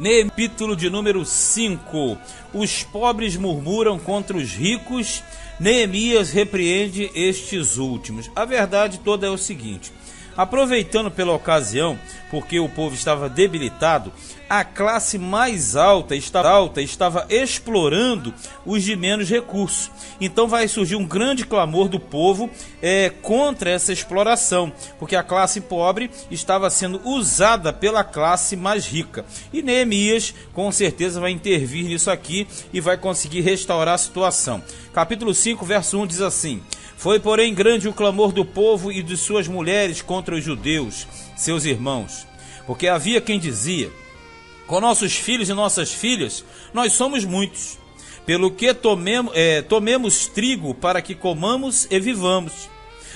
Capítulo de número 5. Os pobres murmuram contra os ricos, Neemias repreende estes últimos. A verdade toda é o seguinte: aproveitando pela ocasião, porque o povo estava debilitado, a classe mais alta estava explorando os de menos recursos. Então vai surgir um grande clamor do povo contra essa exploração, porque a classe pobre estava sendo usada pela classe mais rica. E Neemias com certeza vai intervir nisso aqui e vai conseguir restaurar a situação. Capítulo 5, verso 1 diz assim: Foi, porém, grande o clamor do povo e de suas mulheres contra os judeus, seus irmãos, porque havia quem dizia: com nossos filhos e nossas filhas, nós somos muitos, pelo que tomemos trigo para que comamos e vivamos.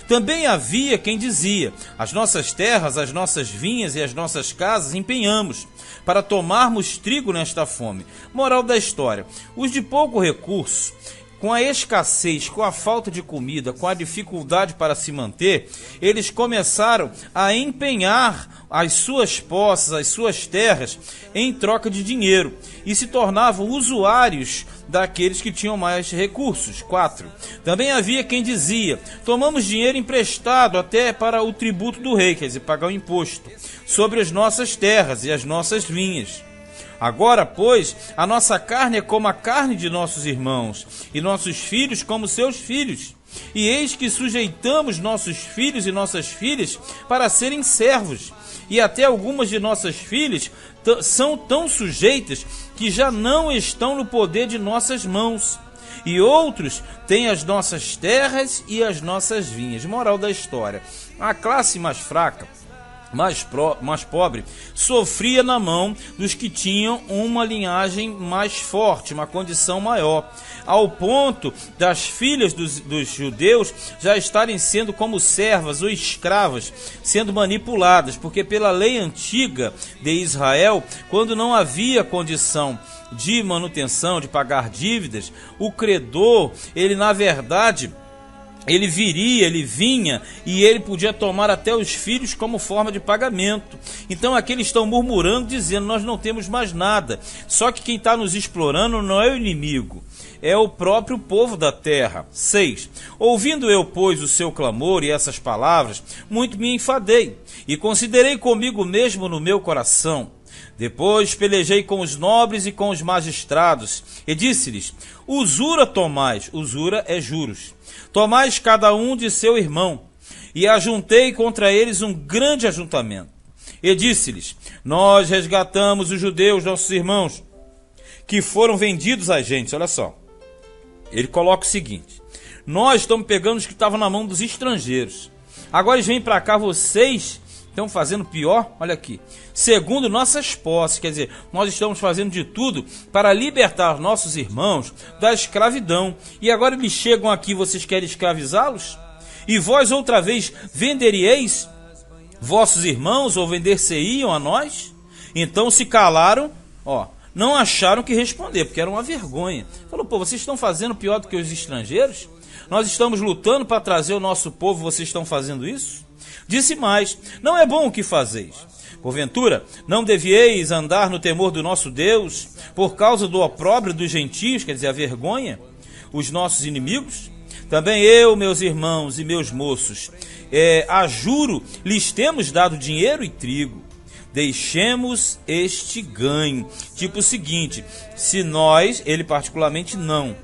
Também havia quem dizia: as nossas terras, as nossas vinhas e as nossas casas empenhamos, para tomarmos trigo nesta fome. Moral da história: os de pouco recurso, com a escassez, com a falta de comida, com a dificuldade para se manter, eles começaram a empenhar as suas posses, as suas terras, em troca de dinheiro, e se tornavam usuários daqueles que tinham mais recursos. 4. Também havia quem dizia: tomamos dinheiro emprestado até para o tributo do rei, quer dizer, pagar o imposto, sobre as nossas terras e as nossas vinhas. Agora, pois, a nossa carne é como a carne de nossos irmãos, e nossos filhos como seus filhos. E eis que sujeitamos nossos filhos e nossas filhas para serem servos, e até algumas de nossas filhas são tão sujeitas que já não estão no poder de nossas mãos. E outros têm as nossas terras e as nossas vinhas. Moral da história: a classe mais fraca, mais pobre, sofria na mão dos que tinham uma linhagem mais forte, uma condição maior, ao ponto das filhas dos judeus já estarem sendo como servas ou escravas, sendo manipuladas, porque pela lei antiga de Israel, quando não havia condição de manutenção, de pagar dívidas, o credor, ele na verdade, ele vinha e ele podia tomar até os filhos como forma de pagamento. Então aqui eles estão murmurando, dizendo: nós não temos mais nada. Só que quem está nos explorando não é o inimigo, é o próprio povo da terra. 6. Ouvindo eu, pois, o seu clamor e essas palavras, muito me enfadei, e considerei comigo mesmo no meu coração. Depois pelejei com os nobres e com os magistrados, e disse-lhes: usura tomais, usura é juros, tomais cada um de seu irmão. E ajuntei contra eles um grande ajuntamento. E disse-lhes: nós resgatamos os judeus, nossos irmãos, que foram vendidos a gente. Olha só, ele coloca o seguinte: nós estamos pegando os que estavam na mão dos estrangeiros. Agora eles vêm para cá, vocês estão fazendo pior. Olha aqui: segundo nossas posses, quer dizer, nós estamos fazendo de tudo para libertar nossos irmãos da escravidão. E agora eles chegam aqui, vocês querem escravizá-los? E vós outra vez venderíeis vossos irmãos, ou vender-se-iam a nós? Então se calaram, não acharam que responder, porque era uma vergonha. Falou: pô, vocês estão fazendo pior do que os estrangeiros? Nós estamos lutando para trazer o nosso povo, vocês estão fazendo isso? Disse mais: não é bom o que fazeis. Porventura, não devieis andar no temor do nosso Deus, por causa do opróbrio dos gentios, quer dizer, a vergonha, os nossos inimigos? Também eu, meus irmãos e meus moços, a juro, lhes temos dado dinheiro e trigo. Deixemos este ganho. Tipo o seguinte: se nós, ele particularmente não,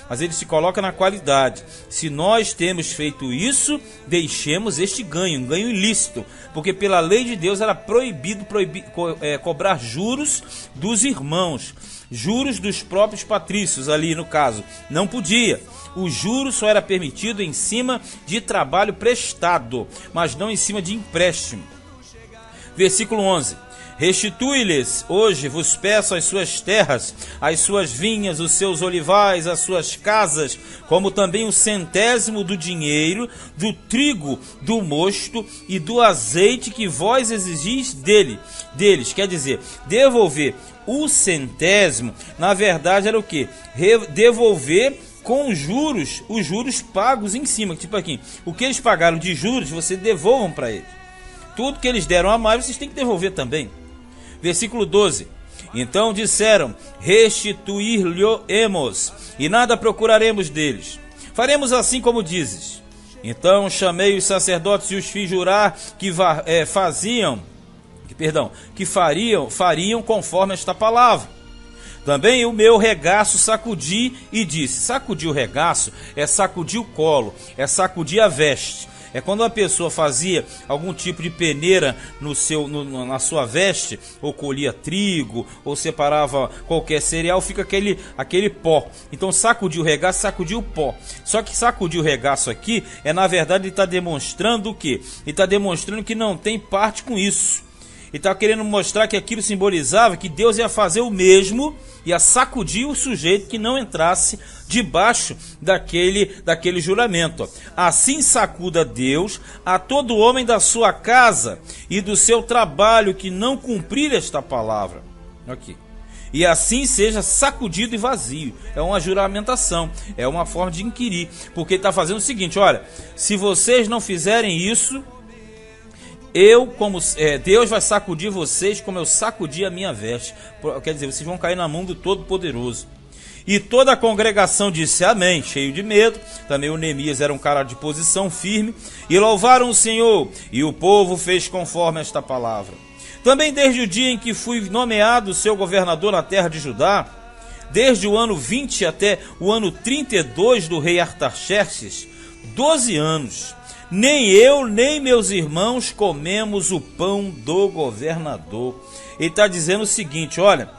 mas ele se coloca na qualidade. Se nós temos feito isso, deixemos este ganho, um ganho ilícito, porque pela lei de Deus era proibido cobrar juros dos irmãos, juros dos próprios patrícios ali no caso, não podia. O juro só era permitido em cima de trabalho prestado, mas não em cima de empréstimo. Versículo 11: restitui-lhes hoje, vos peço, as suas terras, as suas vinhas, os seus olivais, as suas casas, como também o 100º do dinheiro, do trigo, do mosto e do azeite que vós exigis deles. Quer dizer, devolver o 100º, na verdade era o quê? Devolver com juros, os juros pagos em cima. Tipo aqui, o que eles pagaram de juros, você devolvam para eles. Tudo que eles deram a mais, vocês têm que devolver também. Versículo 12: Então disseram: restituir-lhe-emos, e nada procuraremos deles. Faremos assim como dizes. Então chamei os sacerdotes e os fiz jurar que fariam conforme esta palavra. Também o meu regaço sacudi e disse. Sacudir o regaço é sacudir o colo, é sacudir a veste. É quando uma pessoa fazia algum tipo de peneira na sua veste, ou colhia trigo, ou separava qualquer cereal, fica aquele pó. Então sacudir o regaço, sacudir o pó. Só que sacudir o regaço aqui na verdade, ele está demonstrando o quê? Ele está demonstrando que não tem parte com isso. Ele está querendo mostrar que aquilo simbolizava que Deus ia fazer o mesmo, ia sacudir o sujeito que não entrasse debaixo daquele juramento. Assim sacuda Deus a todo homem da sua casa e do seu trabalho que não cumprir esta palavra. Aqui. E assim seja sacudido e vazio. É uma juramentação, é uma forma de inquirir, porque ele está fazendo o seguinte: olha, se vocês não fizerem isso, Deus vai sacudir vocês como eu sacudi a minha veste. Quer dizer, vocês vão cair na mão do Todo-Poderoso. E toda a congregação disse amém, cheio de medo. Também o Neemias era um cara de posição firme. E louvaram o Senhor, e o povo fez conforme esta palavra. Também desde o dia em que fui nomeado seu governador na terra de Judá, desde o ano 20 até o ano 32 do rei Artaxerxes, 12 anos, nem eu, nem meus irmãos comemos o pão do governador. Ele está dizendo o seguinte: olha,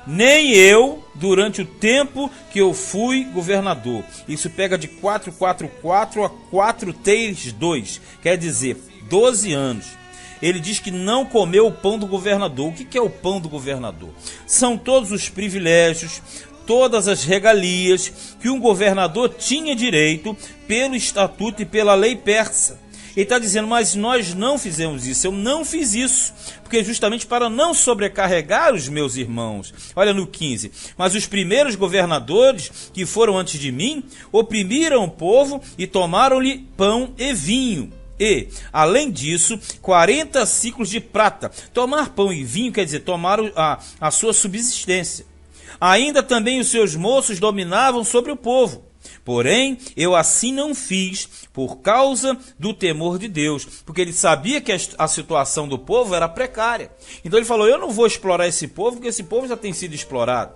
nem eu, durante o tempo que eu fui governador. Isso pega de 444 a 432, quer dizer, 12 anos. Ele diz que não comeu o pão do governador. O que é o pão do governador? São todos os privilégios, todas as regalias que um governador tinha direito pelo estatuto e pela lei persa. Ele está dizendo: mas nós não fizemos isso, eu não fiz isso, porque justamente para não sobrecarregar os meus irmãos. Olha no 15, mas os primeiros governadores que foram antes de mim oprimiram o povo e tomaram-lhe pão e vinho. E, além disso, 40 ciclos de prata. Tomar pão e vinho quer dizer tomar a sua subsistência. Ainda também os seus moços dominavam sobre o povo. Porém, eu assim não fiz por causa do temor de Deus, porque ele sabia que a situação do povo era precária. Então ele falou: eu não vou explorar esse povo, porque esse povo já tem sido explorado.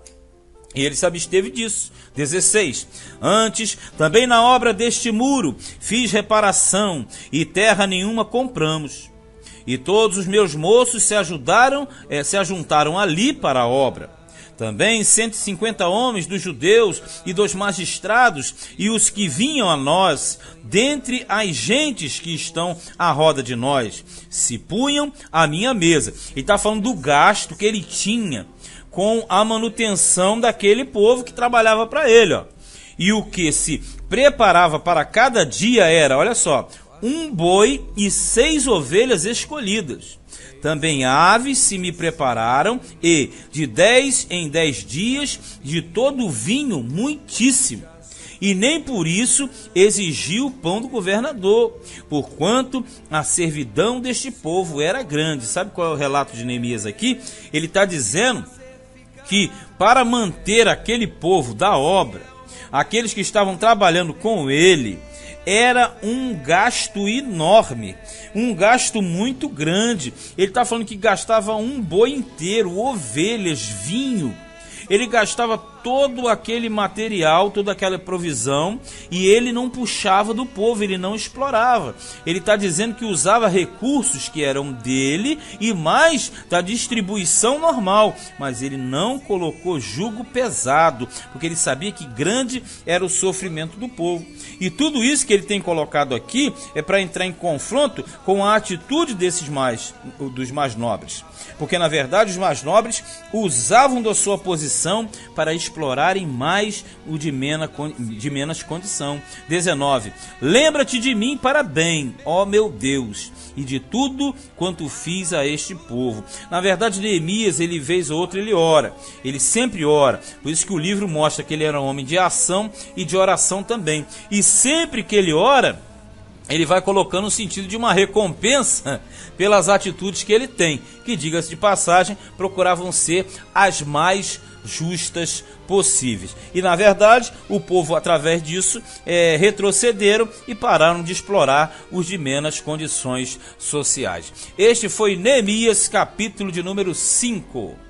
E ele se absteve disso. 16. Antes, também na obra deste muro, fiz reparação, e terra nenhuma compramos. E todos os meus moços se ajuntaram ali para a obra. Também 150 homens dos judeus e dos magistrados e os que vinham a nós, dentre as gentes que estão à roda de nós, se punham à minha mesa. Ele está falando do gasto que ele tinha com a manutenção daquele povo que trabalhava para ele. E o que se preparava para cada dia era, olha só, 1 boi e 6 ovelhas escolhidas. Também aves se me prepararam, e de 10 em 10 dias, de todo o vinho muitíssimo. E nem por isso exigiu o pão do governador, porquanto a servidão deste povo era grande. Sabe qual é o relato de Neemias aqui? Ele está dizendo que para manter aquele povo da obra, aqueles que estavam trabalhando com ele, era um gasto enorme, um gasto muito grande. Ele está falando que gastava 1 boi inteiro, ovelhas, vinho. Ele gastava todo aquele material, toda aquela provisão, e ele não puxava do povo, ele não explorava. Ele está dizendo que usava recursos que eram dele e mais da distribuição normal, mas ele não colocou jugo pesado, porque ele sabia que grande era o sofrimento do povo. E tudo isso que ele tem colocado aqui é para entrar em confronto com a atitude dos mais nobres. Porque, na verdade, os mais nobres usavam da sua posição para explorarem mais o de menos condição. 19. Lembra-te de mim para bem, ó meu Deus, e de tudo quanto fiz a este povo. Na verdade, Neemias, ele vez ou outra, ele ora. Ele sempre ora. Por isso que o livro mostra que ele era um homem de ação e de oração também. E sempre que ele ora, ele vai colocando o sentido de uma recompensa pelas atitudes que ele tem, que, diga-se de passagem, procuravam ser as mais justas possíveis. E, na verdade, o povo, através disso, retrocederam e pararam de explorar os de menos condições sociais. Este foi Neemias, capítulo de número 5.